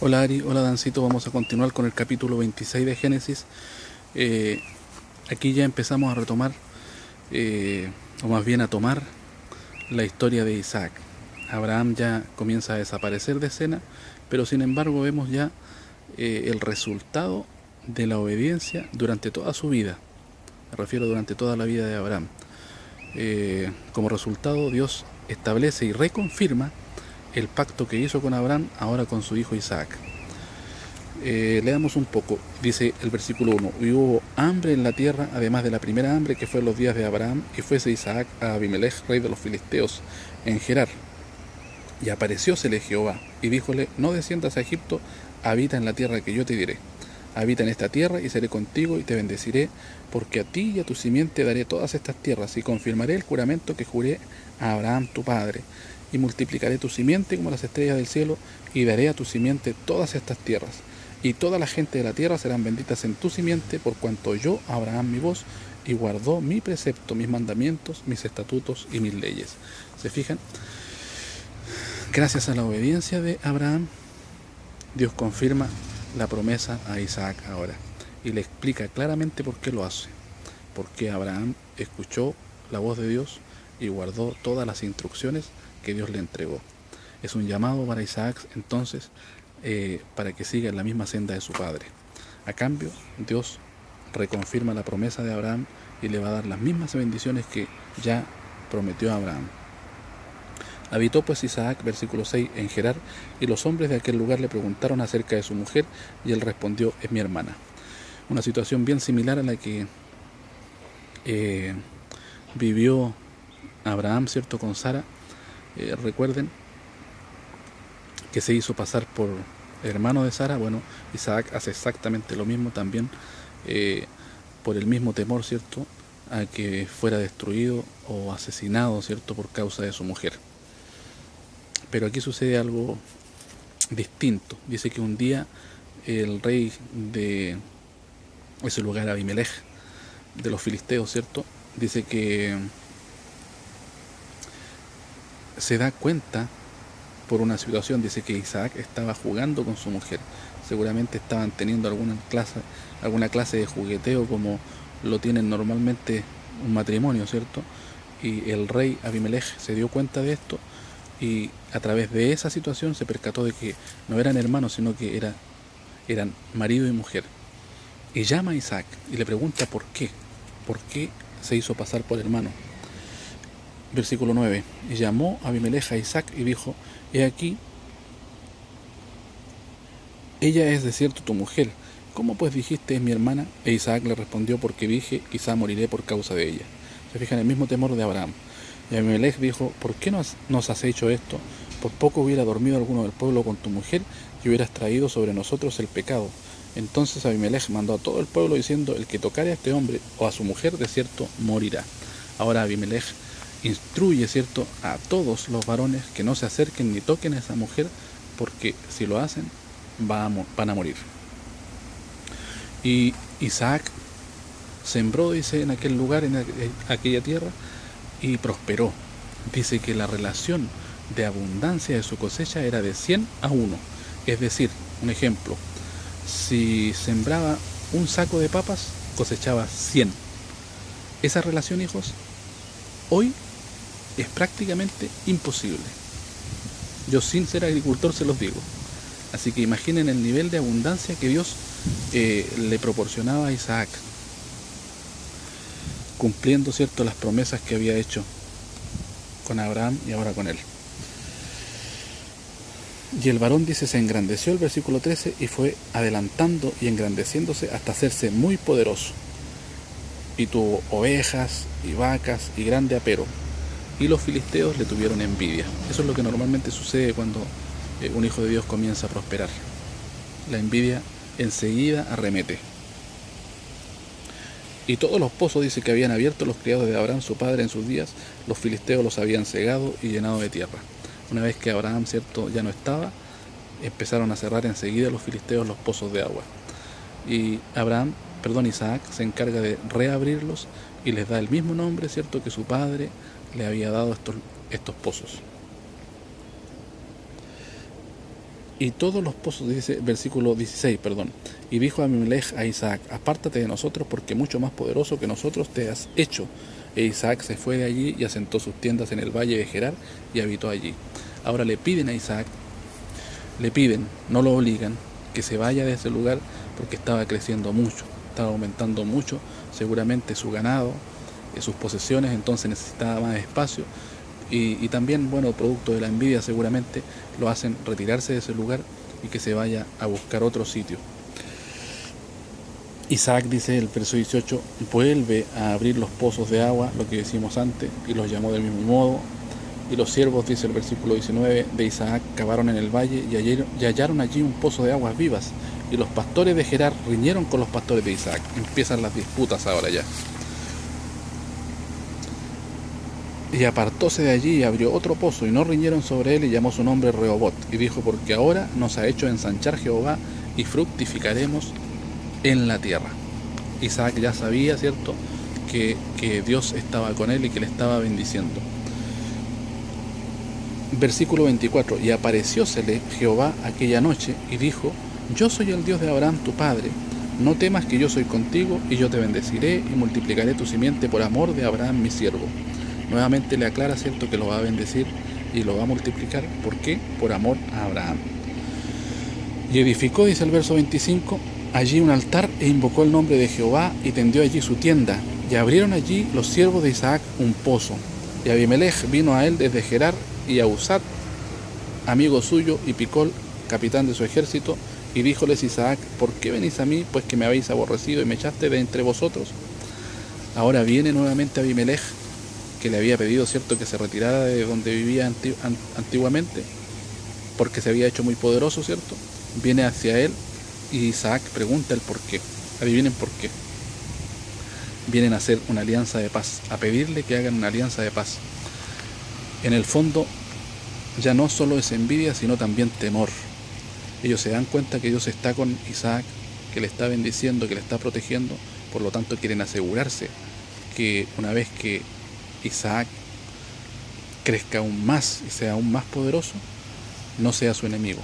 Hola Ari, hola Dancito, vamos a continuar con el capítulo 26 de Génesis. Eh, Aquí ya empezamos a retomar, o más bien a tomar, la historia de Isaac. Abraham ya comienza a desaparecer de escena, pero sin embargo vemos ya el resultado de la obediencia durante toda su vida. Me refiero durante toda la vida de Abraham. Como resultado, Dios establece y reconfirma el pacto que hizo con Abraham, ahora con su hijo Isaac. Leamos un poco. Dice el versículo 1: y hubo hambre en la tierra, además de la primera hambre que fue en los días de Abraham, y fuese Isaac a Abimelech, rey de los filisteos, en Gerar. Y apareciósele Jehová, y díjole: no desciendas a Egipto, habita en la tierra que yo te diré. Habita en esta tierra, y seré contigo, y te bendeciré, porque a ti y a tu simiente daré todas estas tierras, y confirmaré el juramento que juré a Abraham tu padre, y multiplicaré tu simiente como las estrellas del cielo, y daré a tu simiente todas estas tierras. Y toda la gente de la tierra serán benditas en tu simiente, por cuanto yo, Abraham mi voz, y guardó mi precepto, mis mandamientos, mis estatutos y mis leyes. ¿Se fijan? Gracias a la obediencia de Abraham, Dios confirma la promesa a Isaac ahora. Y le explica claramente por qué lo hace. Porque Abraham escuchó la voz de Dios y guardó todas las instrucciones que Dios le entregó. Es un llamado para Isaac entonces, para que siga en la misma senda de su padre. A cambio, Dios reconfirma la promesa de Abraham y le va a dar las mismas bendiciones que ya prometió a Abraham. Habitó pues Isaac, versículo 6, en Gerar, y los hombres de aquel lugar le preguntaron acerca de su mujer, y él respondió: es mi hermana. Una situación bien similar a la que vivió Abraham, ¿cierto?, con Sara. Recuerden que se hizo pasar por hermano de Sara. Bueno, Isaac hace exactamente lo mismo también, por el mismo temor, ¿cierto?, a que fuera destruido o asesinado, ¿cierto?, por causa de su mujer. Pero aquí sucede algo distinto. Dice que un día el rey de ese lugar, Abimelech, de los filisteos, ¿cierto?, dice que se da cuenta por una situación. Dice que Isaac estaba jugando con su mujer. Seguramente estaban teniendo alguna clase de jugueteo, como lo tienen normalmente un matrimonio, ¿cierto? Y el rey Abimelech se dio cuenta de esto, y a través de esa situación se percató de que no eran hermanos, sino que eran marido y mujer. Y llama a Isaac y le pregunta por qué se hizo pasar por hermano. Versículo 9: y llamó a Abimelech a Isaac y dijo: he aquí, ella es de cierto tu mujer. ¿Cómo pues dijiste es mi hermana? E Isaac le respondió: porque dije, quizá moriré por causa de ella. Se fijan, el mismo temor de Abraham. Y Abimelech dijo: ¿por qué nos has hecho esto? Por poco hubiera dormido alguno del pueblo con tu mujer, y hubieras traído sobre nosotros el pecado. Entonces Abimelech mandó a todo el pueblo diciendo: el que tocare a este hombre o a su mujer, de cierto morirá. Ahora Abimelech instruye, ¿cierto?, a todos los varones que no se acerquen ni toquen a esa mujer, porque si lo hacen van a morir. Y Isaac sembró, dice, en aquel lugar, en aquella tierra, y prosperó. Dice que la relación de abundancia de su cosecha era de 100 a 1. Es decir, un ejemplo: si sembraba un saco de papas, cosechaba 100. Esa relación, hijos, hoy es prácticamente imposible. Yo, sin ser agricultor, se los digo. Así que imaginen el nivel de abundancia que Dios le proporcionaba a Isaac, cumpliendo, ¿cierto?, las promesas que había hecho con Abraham y ahora con él. Y el varón, dice, se engrandeció, el versículo 13, y fue adelantando y engrandeciéndose hasta hacerse muy poderoso. Y tuvo ovejas y vacas y grande apero. Y los filisteos le tuvieron envidia. Eso es lo que normalmente sucede cuando un hijo de Dios comienza a prosperar. La envidia enseguida arremete. Y todos los pozos, dice, que habían abierto los criados de Abraham su padre en sus días, los filisteos los habían cegado y llenado de tierra. Una vez que Abraham, ¿cierto?, ya no estaba, empezaron a cerrar enseguida los filisteos los pozos de agua. Y Isaac se encarga de reabrirlos y les da el mismo nombre, ¿cierto?, que su padre le había dado estos pozos. Y todos los pozos, dice versículo 16, perdón. Y dijo Abimelech a Isaac, apártate de nosotros porque mucho más poderoso que nosotros te has hecho. E Isaac se fue de allí y asentó sus tiendas en el valle de Gerar y habitó allí. Ahora le piden a Isaac, no lo obligan, que se vaya de ese lugar porque estaba creciendo mucho, estaba aumentando mucho, seguramente su ganado, sus posesiones, entonces necesitaba más espacio. Y también, bueno, producto de la envidia seguramente lo hacen retirarse de ese lugar y que se vaya a buscar otro sitio. Isaac, dice el verso 18, vuelve a abrir los pozos de agua, lo que decimos antes, y los llamó del mismo modo. Y los siervos, dice el versículo 19, de Isaac cavaron en el valle y hallaron allí un pozo de aguas vivas. Y los pastores de Gerar riñeron con los pastores de Isaac. Empiezan las disputas ahora ya. Y apartóse de allí y abrió otro pozo, y no riñeron sobre él, y llamó su nombre Rehobot. Y dijo, porque ahora nos ha hecho ensanchar Jehová, y fructificaremos en la tierra. Isaac ya sabía, ¿cierto?, que Dios estaba con él y que le estaba bendiciendo. Versículo 24, y apareciósele Jehová aquella noche, y dijo, yo soy el Dios de Abraham tu padre, no temas que yo soy contigo, y yo te bendeciré, y multiplicaré tu simiente por amor de Abraham mi siervo. Nuevamente le aclara, ¿cierto?, que lo va a bendecir y lo va a multiplicar. ¿Por qué? Por amor a Abraham. Y edificó, dice el verso 25, allí un altar e invocó el nombre de Jehová y tendió allí su tienda. Y abrieron allí los siervos de Isaac un pozo. Y Abimelech vino a él desde Gerar y a Usat, amigo suyo, y Picol, capitán de su ejército, y díjoles Isaac, ¿por qué venís a mí, pues que me habéis aborrecido y me echaste de entre vosotros? Ahora viene nuevamente Abimelech, que le había pedido, ¿cierto?, que se retirara de donde vivía antiguamente, porque se había hecho muy poderoso, ¿cierto? Viene hacia él y Isaac pregunta el por qué. Adivinen por qué. Vienen a hacer una alianza de paz, a pedirle que hagan una alianza de paz. En el fondo, ya no solo es envidia, sino también temor. Ellos se dan cuenta que Dios está con Isaac, que le está bendiciendo, que le está protegiendo, por lo tanto quieren asegurarse que una vez que Isaac crezca aún más y sea aún más poderoso, no sea su enemigo.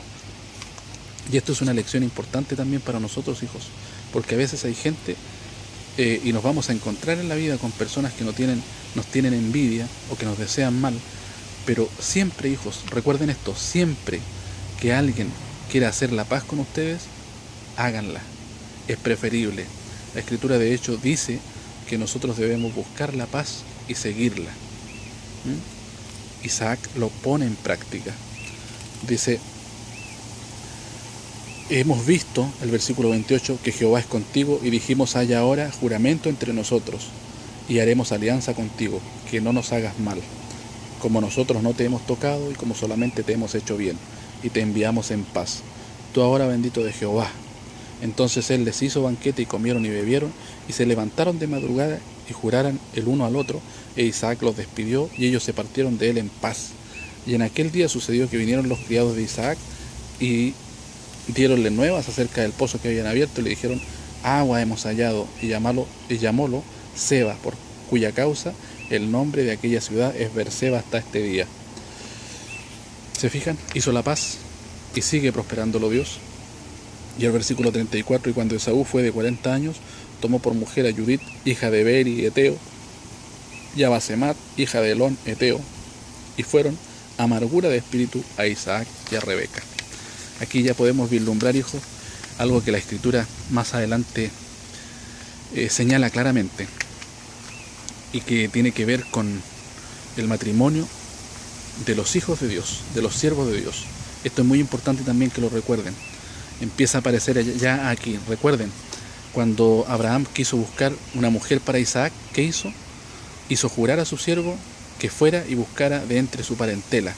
Y esto es una lección importante también para nosotros, hijos, porque a veces hay gente y nos vamos a encontrar en la vida con personas que nos tienen envidia o que nos desean mal, pero siempre, hijos, recuerden esto, siempre que alguien quiera hacer la paz con ustedes, háganla, es preferible. La Escritura de hecho dice que nosotros debemos buscar la paz y seguirla. Isaac lo pone en práctica. Dice, hemos visto, el versículo 28, que Jehová es contigo, y dijimos, haya ahora juramento entre nosotros, y haremos alianza contigo, que no nos hagas mal, como nosotros no te hemos tocado, y como solamente te hemos hecho bien, y te enviamos en paz. Tú ahora bendito de Jehová. Entonces él les hizo banquete, y comieron y bebieron, y se levantaron de madrugada, y juraran el uno al otro, e Isaac los despidió, y ellos se partieron de él en paz. Y en aquel día sucedió que vinieron los criados de Isaac, y diéronle nuevas acerca del pozo que habían abierto, y le dijeron, agua hemos hallado, y llamólo Seba, por cuya causa el nombre de aquella ciudad es Berseba hasta este día. ¿Se fijan? Hizo la paz, y sigue prosperándolo Dios. Y el versículo 34, y cuando Esaú fue de 40 años, tomó por mujer a Judith, hija de Beri, Eteo, y a Basemat, hija de Elón, Eteo, y fueron amargura de espíritu a Isaac y a Rebeca. Aquí ya podemos vislumbrar, hijos, algo que la Escritura más adelante señala claramente, y que tiene que ver con el matrimonio de los hijos de Dios, de los siervos de Dios. Esto es muy importante también que lo recuerden. Empieza a aparecer ya aquí. Recuerden, cuando Abraham quiso buscar una mujer para Isaac, ¿qué hizo? Hizo jurar a su siervo que fuera y buscara de entre su parentela.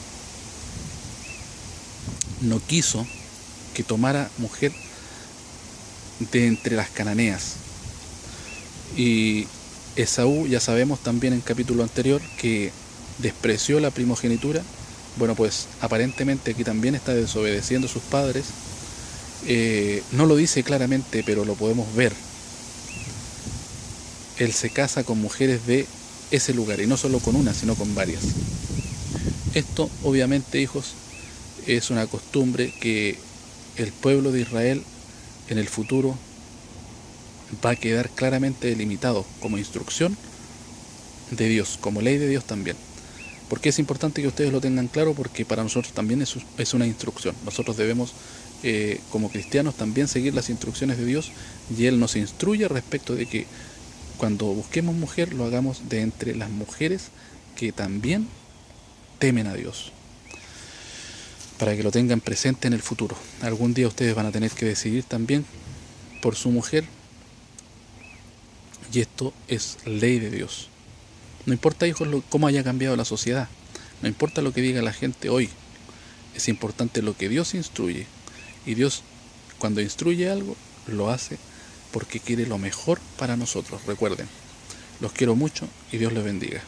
No quiso que tomara mujer de entre las cananeas. Y Esaú, ya sabemos también en capítulo anterior, que despreció la primogenitura. Bueno, pues aparentemente aquí también está desobedeciendo a sus padres. No lo dice claramente, pero lo podemos ver. Él se casa con mujeres de ese lugar, y no solo con una, sino con varias. Esto, obviamente, hijos, es una costumbre que el pueblo de Israel en el futuro va a quedar claramente delimitado como instrucción de Dios, como ley de Dios también. ¿Por qué es importante que ustedes lo tengan claro? Porque para nosotros también es una instrucción. Nosotros debemos, como cristianos, también seguir las instrucciones de Dios, y Él nos instruye respecto de que cuando busquemos mujer, lo hagamos de entre las mujeres que también temen a Dios, para que lo tengan presente en el futuro. Algún día ustedes van a tener que decidir también por su mujer, y esto es ley de Dios. No importa, hijos, cómo haya cambiado la sociedad, no importa lo que diga la gente hoy, es importante lo que Dios instruye. Y Dios, cuando instruye algo, lo hace porque quiere lo mejor para nosotros. Recuerden, los quiero mucho y Dios les bendiga.